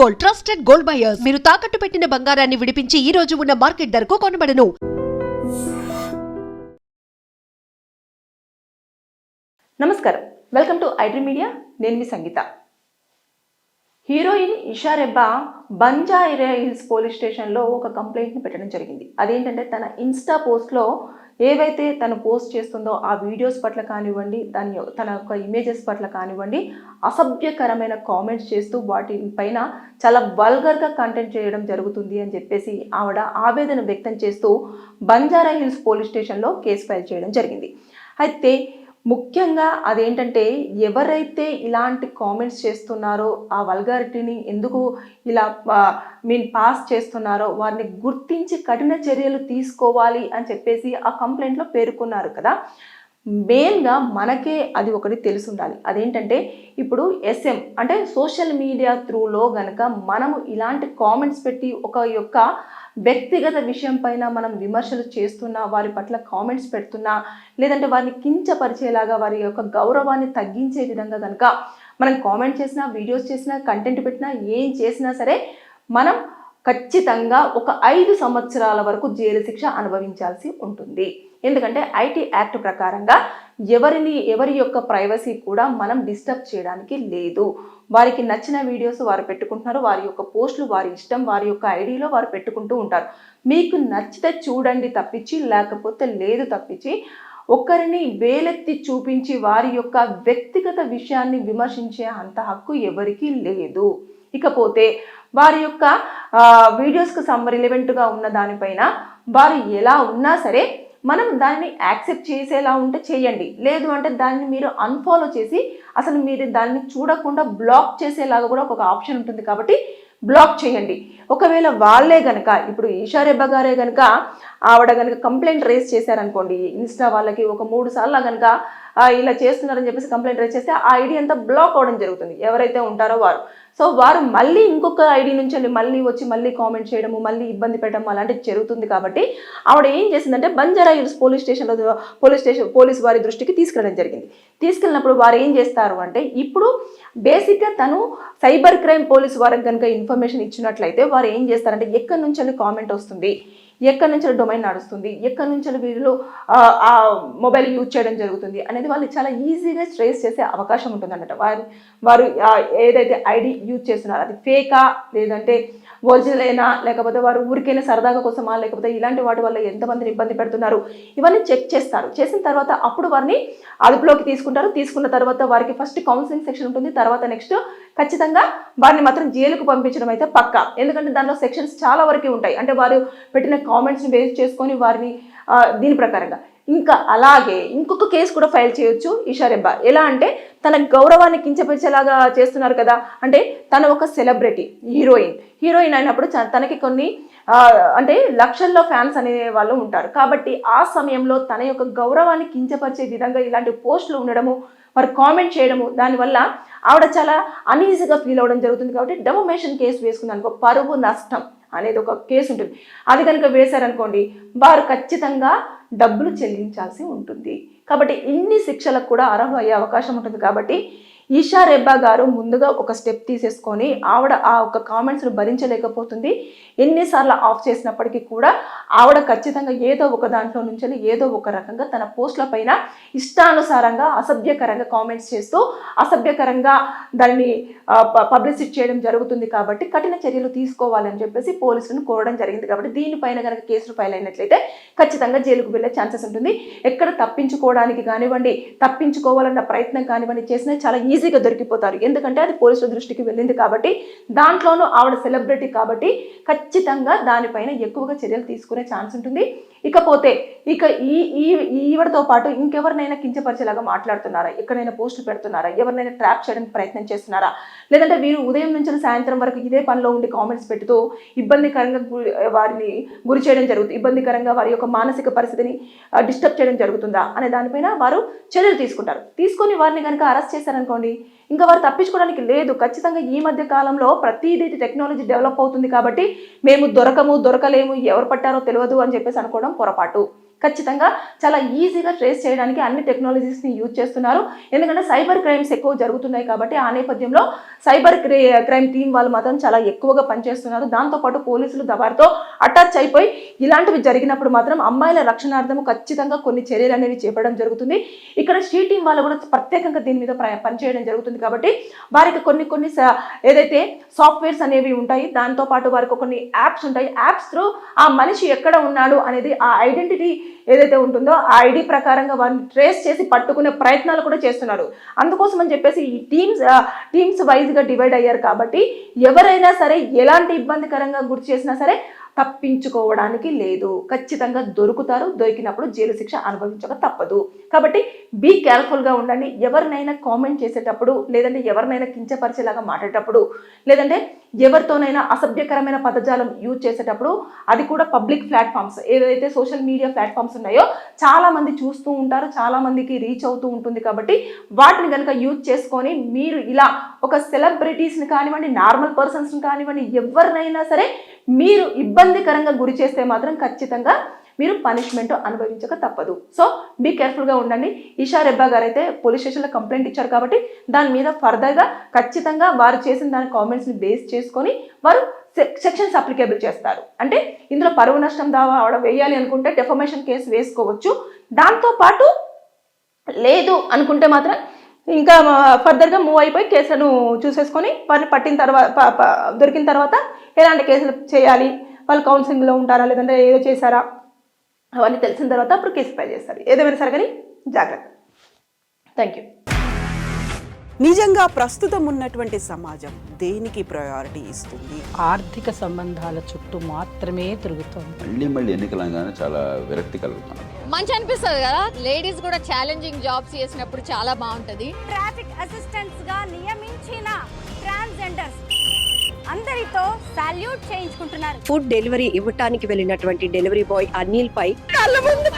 Gold, trusted gold buyers. మీరు తాకట్టు పెట్టిన బంగారాన్ని విడిపించి ఈ రోజు ఉన్న మార్కెట్ ధరకు కొనబడను. నమస్కారం, వెల్కమ్ టు ఐడ్రీమ్ మీడియా. నేను మీ సంగీత. హీరోయిన్ ఇషా రెబ్బా బంజారాహిల్స్ పోలీస్ స్టేషన్లో ఒక కంప్లైంట్ని పెట్టడం జరిగింది. అదేంటంటే తన ఇన్స్టా పోస్ట్లో ఏవైతే తను పోస్ట్ చేస్తుందో ఆ వీడియోస్ పట్ల కానివ్వండి, తన యొక్క ఇమేజెస్ పట్ల కానివ్వండి, అసభ్యకరమైన కామెంట్స్ చేస్తూ వాటి పైన చాలా వల్గర్గా కంటెంట్ చేయడం జరుగుతుంది అని చెప్పేసి ఆవిడ ఆవేదన వ్యక్తం చేస్తూ బంజారాహిల్స్ పోలీస్ స్టేషన్లో కేసు ఫైల్ చేయడం జరిగింది. అయితే ముఖ్యంగా అదేంటంటే ఎవరైతే ఇలాంటి కామెంట్స్ చేస్తున్నారో, ఆ వల్గారిటీని ఎందుకు ఇలా పాస్ చేస్తున్నారో వారిని గుర్తించి కఠిన చర్యలు తీసుకోవాలి అని చెప్పేసి ఆ కంప్లైంట్లో పేర్కొన్నారు కదా. మెయిన్గా మనకే అది ఒకటి తెలిసి ఉండాలి. అదేంటంటే ఇప్పుడు ఎస్ఎం అంటే సోషల్ మీడియా త్రూలో గనక మనము ఇలాంటి కామెంట్స్ పెట్టి ఒక యొక్క వ్యక్తిగత విషయం పైన మనం విమర్శలు చేస్తున్నా, వారి పట్ల కామెంట్స్ పెడుతున్నా, లేదంటే వారిని కించపరిచేలాగా వారి యొక్క గౌరవాన్ని తగ్గించే విధంగా కనుక మనం కామెంట్ చేసినా, వీడియోస్ చేసినా, కంటెంట్ పెట్టినా, ఏం చేసినా సరే మనం ఖచ్చితంగా ఒక 5 సంవత్సరాల వరకు జైలు శిక్ష అనుభవించాల్సి ఉంటుంది. ఎందుకంటే ఐటీ యాక్ట్ ప్రకారంగా ఎవరి యొక్క ప్రైవసీ కూడా మనం డిస్టర్బ్ చేయడానికి లేదు. వారికి నచ్చిన వీడియోస్ వారు పెట్టుకుంటున్నారు, వారి యొక్క పోస్టులు వారి ఇష్టం, వారి యొక్క ఐడిలో వారు పెట్టుకుంటూ ఉంటారు. మీకు నచ్చితే చూడండి తప్పించి, లేకపోతే లేదు తప్పించి ఒకరిని వేలెత్తి చూపించి వారి యొక్క వ్యక్తిగత విషయాన్ని విమర్శించే అంత హక్కు ఎవరికీ లేదు. ఇకపోతే వారి యొక్క వీడియోస్కి రిలవెంట్గా ఉన్న దానిపైన వారు ఎలా ఉన్నా సరే మనం దాన్ని యాక్సెప్ట్ చేసేలా ఉంటే చేయండి, లేదు అంటే దాన్ని మీరు అన్ఫాలో చేసి అసలు మీరు దాన్ని చూడకుండా బ్లాక్ చేసేలాగా కూడా ఒక ఆప్షన్ ఉంటుంది. కాబట్టి బ్లాక్ చేయండి. ఒకవేళ వాళ్ళే కనుక ఇప్పుడు ఇషా రెబ్బా గారే కనుక ఆవిడ కనుక కంప్లైంట్ రేస్ చేశారనుకోండి, ఇన్స్టా వాళ్ళకి ఒక 3 సార్లు కనుక ఇలా చేస్తున్నారని చెప్పేసి కంప్లైంట్ రేస్ చేస్తే ఆ ఐడి అంతా బ్లాక్ అవ్వడం జరుగుతుంది, ఎవరైతే ఉంటారో వారు. సో వారు మళ్ళీ ఇంకొక ఐడి నుంచి మళ్ళీ వచ్చి మళ్ళీ కామెంట్ చేయడము, మళ్ళీ ఇబ్బంది పెట్టడం అలాంటివి జరుగుతుంది. కాబట్టి ఆవిడ ఏం చేసిందంటే బంజారాహిల్స్ పోలీస్ వారి దృష్టికి తీసుకెళ్ళడం జరిగింది. తీసుకెళ్ళినప్పుడు వారు ఏం చేస్తారు అంటే, ఇప్పుడు బేసిక్గా తను సైబర్ క్రైమ్ పోలీస్ వారికి కనుక ఇన్ఫర్మేషన్ ఇచ్చినట్లయితే వారు ఏం చేస్తారంటే ఎక్కడి నుంచి కామెంట్ వస్తుంది, ఎక్కడి నుంచి డొమైన్ నడుస్తుంది, ఎక్కడి నుంచి వీళ్ళు ఆ మొబైల్ యూజ్ చేయడం జరుగుతుంది అనేది వాళ్ళు చాలా ఈజీగా ట్రేస్ చేసే అవకాశం ఉంటుంది అన్నమాట. వారు ఏదైతే ఐడి యూజ్ చేస్తున్నారో అది ఫేకా, లేదంటే ఒరిజినల్ అయినా, లేకపోతే వారు ఊరికైనా సరదాగా కోసమా, లేకపోతే ఇలాంటి వాటి వల్ల ఎంతమందిని ఇబ్బంది పెడుతున్నారు, ఇవన్నీ చెక్ చేస్తారు. చేసిన తర్వాత అప్పుడు వారిని అదుపులోకి తీసుకుంటారు. తీసుకున్న తర్వాత వారికి ఫస్ట్ కౌన్సిలింగ్ సెక్షన్ ఉంటుంది, తర్వాత నెక్స్ట్ ఖచ్చితంగా వారిని మాత్రం జైలుకు పంపించడం అయితే పక్కా. ఎందుకంటే దానిలో సెక్షన్స్ చాలా వరకు ఉంటాయి. అంటే వారు పెట్టిన కామెంట్స్ని బేస్ చేసుకొని వారిని దీని ప్రకారంగా ఇంకా అలాగే ఇంకొక కేసు కూడా ఫైల్ చేయొచ్చు ఇషా రెబ్బా. ఎలా అంటే తన గౌరవాన్ని కించపరిచేలాగా చేస్తున్నారు కదా. అంటే తన ఒక సెలబ్రిటీ హీరోయిన్ అయినప్పుడు తనకి కొన్ని అంటే లక్షల్లో ఫ్యాన్స్ అనే వాళ్ళు ఉంటారు. కాబట్టి ఆ సమయంలో తన యొక్క గౌరవాన్ని కించపరిచే విధంగా ఇలాంటి పోస్టులు ఉండడము, వారు కామెంట్ చేయడము, దానివల్ల ఆవిడ చాలా అనీజీగా ఫీల్ అవ్వడం జరుగుతుంది. కాబట్టి డెఫమేషన్ కేసు వేసుకుంది అనుకో, పరువు నష్టం అనేది ఒక కేసు ఉంటుంది. అది కనుక వేశారనుకోండి వారు ఖచ్చితంగా డబ్బులు చెల్లించాల్సి ఉంటుంది. కాబట్టి ఇన్ని శిక్షలకు కూడా అర్హులు అయ్యే అవకాశం ఉంటుంది. కాబట్టి ఇషా రెబ్బా గారు ముందుగా ఒక స్టెప్ తీసేసుకొని ఆవిడ ఆ ఒక కామెంట్స్ను భరించలేకపోతుంది. ఎన్నిసార్లు ఆఫ్ చేసినప్పటికీ కూడా ఆవిడ ఖచ్చితంగా ఏదో ఒక దాంట్లో నుంచి ఏదో ఒక రకంగా తన పోస్టుల పైన ఇష్టానుసారంగా అసభ్యకరంగా కామెంట్స్ చేస్తూ అసభ్యకరంగా దాన్ని పబ్లిసిటీ చేయడం జరుగుతుంది. కాబట్టి కఠిన చర్యలు తీసుకోవాలని చెప్పేసి పోలీసులను కోరడం జరిగింది. కాబట్టి దీనిపైన కనుక కేసులు ఫైల్ అయినట్లయితే ఖచ్చితంగా జైలుకు వెళ్ళే ఛాన్సెస్ ఉంటుంది. ఎక్కడ తప్పించుకోవడానికి కానివ్వండి, తప్పించుకోవాలన్న ప్రయత్నం కానివ్వండి చేసినా చాలా ఈజీగా దొరికిపోతారు. ఎందుకంటే అది పోలీసుల దృష్టికి వెళ్ళింది కాబట్టి, దాంట్లోనూ ఆవిడ సెలబ్రిటీ కాబట్టి ఖచ్చితంగా దానిపైన ఎక్కువగా చర్యలు తీసుకునే ఛాన్స్ ఉంటుంది. ఇకపోతే ఈవిడతో పాటు ఇంకెవరినైనా కించపరిచేలాగా మాట్లాడుతున్నారా, ఎక్కడైనా పోస్టులు పెడుతున్నారా, ఎవరినైనా ట్రాప్ చేయడానికి ప్రయత్నం చేస్తున్నారా, లేదంటే వీరు ఉదయం నుంచి సాయంత్రం వరకు ఇదే పనిలో ఉండి కామెంట్స్ పెడుతూ ఇబ్బందికరంగా వారిని గురి చేయడం జరుగుతుంది, ఇబ్బందికరంగా వారి యొక్క మానసిక పరిస్థితిని డిస్టర్బ్ చేయడం జరుగుతుందా అనే దానిపైన వారు చర్యలు తీసుకుంటారు. తీసుకొని వారిని కనుక అరెస్ట్ చేశారనుకోండి ఇంకా వారు తప్పించుకోవడానికి లేదు. ఖచ్చితంగా ఈ మధ్య కాలంలో ప్రతిదీ టెక్నాలజీ డెవలప్ అవుతుంది కాబట్టి మేము దొరకలేము, ఎవరు పట్టారో తెలియదు అని చెప్పేసి అనుకోవడం పొరపాటు. ఖచ్చితంగా చాలా ఈజీగా ట్రేస్ చేయడానికి అన్ని టెక్నాలజీస్ని యూజ్ చేస్తున్నారు. ఎందుకంటే సైబర్ క్రైమ్స్ ఎక్కువ జరుగుతున్నాయి కాబట్టి ఆ నేపథ్యంలో సైబర్ క్రైమ్ టీం వాళ్ళు మాత్రం చాలా ఎక్కువగా పనిచేస్తున్నారు. దాంతోపాటు పోలీసులు వారితో అటాచ్ అయిపోయి ఇలాంటివి జరిగినప్పుడు మాత్రం అమ్మాయిల రక్షణార్థం ఖచ్చితంగా కొన్ని చర్యలు అనేవి చేపట్టడం జరుగుతుంది. ఇక్కడ షీ టీం వాళ్ళు కూడా ప్రత్యేకంగా దీని మీద పనిచేయడం జరుగుతుంది. కాబట్టి వారికి కొన్ని ఏదైతే సాఫ్ట్వేర్స్ అనేవి ఉంటాయి, దాంతోపాటు వారికి కొన్ని యాప్స్ ఉంటాయి. యాప్స్ త్రూ ఆ మనిషి ఎక్కడ ఉన్నాడు అనేది ఆ ఐడెంటిటీ ఏదైతే ఉంటుందో ఆ ఐడి ప్రకారంగా వారిని ట్రేస్ చేసి పట్టుకునే ప్రయత్నాలు కూడా చేస్తున్నారు. అందుకోసం అని చెప్పేసి ఈ టీమ్స్ వైజ్గా డివైడ్ అయ్యారు. కాబట్టి ఎవరైనా సరే ఎలాంటి ఇబ్బందికరంగా గురి చేసినా సరే తప్పించుకోవడానికి లేదు, ఖచ్చితంగా దొరుకుతారు. దొరికినప్పుడు జైలు శిక్ష అనుభవించక తప్పదు. కాబట్టి బీ కేర్ఫుల్గా ఉండండి. ఎవరినైనా కామెంట్ చేసేటప్పుడు, లేదంటే ఎవరినైనా కించపరిచేలాగా మాట్లాడేటప్పుడు, లేదంటే ఎవరితోనైనా అసభ్యకరమైన పదజాలం యూజ్ చేసేటప్పుడు, అది కూడా పబ్లిక్ ప్లాట్ఫామ్స్ ఏదైతే సోషల్ మీడియా ప్లాట్ఫామ్స్ ఉన్నాయో చాలా మంది చూస్తూ ఉంటారు, చాలా మందికి రీచ్ అవుతూ ఉంటుంది. కాబట్టి వాటిని కనుక యూజ్ చేసుకొని మీరు ఇలా ఒక సెలబ్రిటీస్ని కానివ్వండి, నార్మల్ పర్సన్స్ని కానివ్వండి, ఎవరినైనా సరే మీరు ఇబ్బందికరంగా గురి చేస్తే మాత్రం ఖచ్చితంగా మీరు పనిష్మెంట్ అనుభవించక తప్పదు. సో బీ కేర్ఫుల్గా ఉండండి. ఈషా రెబ్బా గారు అయితే పోలీస్ స్టేషన్లో కంప్లైంట్ ఇచ్చారు కాబట్టి దాని మీద ఫర్దర్గా ఖచ్చితంగా వారు చేసిన దాని కామెంట్స్ని బేస్ చేసుకొని వారు సెక్షన్స్ అప్లికేబుల్ చేస్తారు. అంటే ఇందులో పరువు నష్టం దావా వేయాలి అనుకుంటే డెఫమేషన్ కేసు వేసుకోవచ్చు. దాంతోపాటు లేదు అనుకుంటే మాత్రం ఇంకా ఫర్దర్గా మూవ్ అయిపోయి కేసులను చూసేసుకొని వారిని పట్టిన తర్వాత దొరికిన తర్వాత ఎలాంటి కేసులు చేయాలి, వాళ్ళు కౌన్సిలింగ్లో ఉంటారా లేదంటే ఏదో చేశారా అవన్నీ తెలిసిన తర్వాత అప్పుడు కేసు ఫైల్ చేస్తారు. ఏదేమైనా సరే కానీ జాగ్రత్త. Thank you. నిజంగా ప్రస్తుతం ఉన్నటువంటి సమాజం దేనికి ప్రయారిటీ ఇస్తుంది? ఆర్థిక సంబంధాల చుట్టూ మాత్రమే తిరుగుతోంది. మళ్ళీ ఎన్నికలంగానే చాలా విరక్తి కలుగుతున్నాం. మంచి అనిపిస్తుంది కదా, లేడీస్ కూడా ఛాలెంజింగ్ జాబ్స్ చేసినప్పుడు చాలా బాగుంటది. ట్రాఫిక్ అసిస్టెంట్స్ గా నియమించిన ట్రాన్స్జెండర్స్ అందరితో సాల్యూట్ చేయించుకుంటున్నారు. ఫుడ్ డెలివరీ ఇవ్వటానికి వెళ్ళినటువంటి డెలివరీ బాయ్ అనిల్ పై కళ్ళ ముందు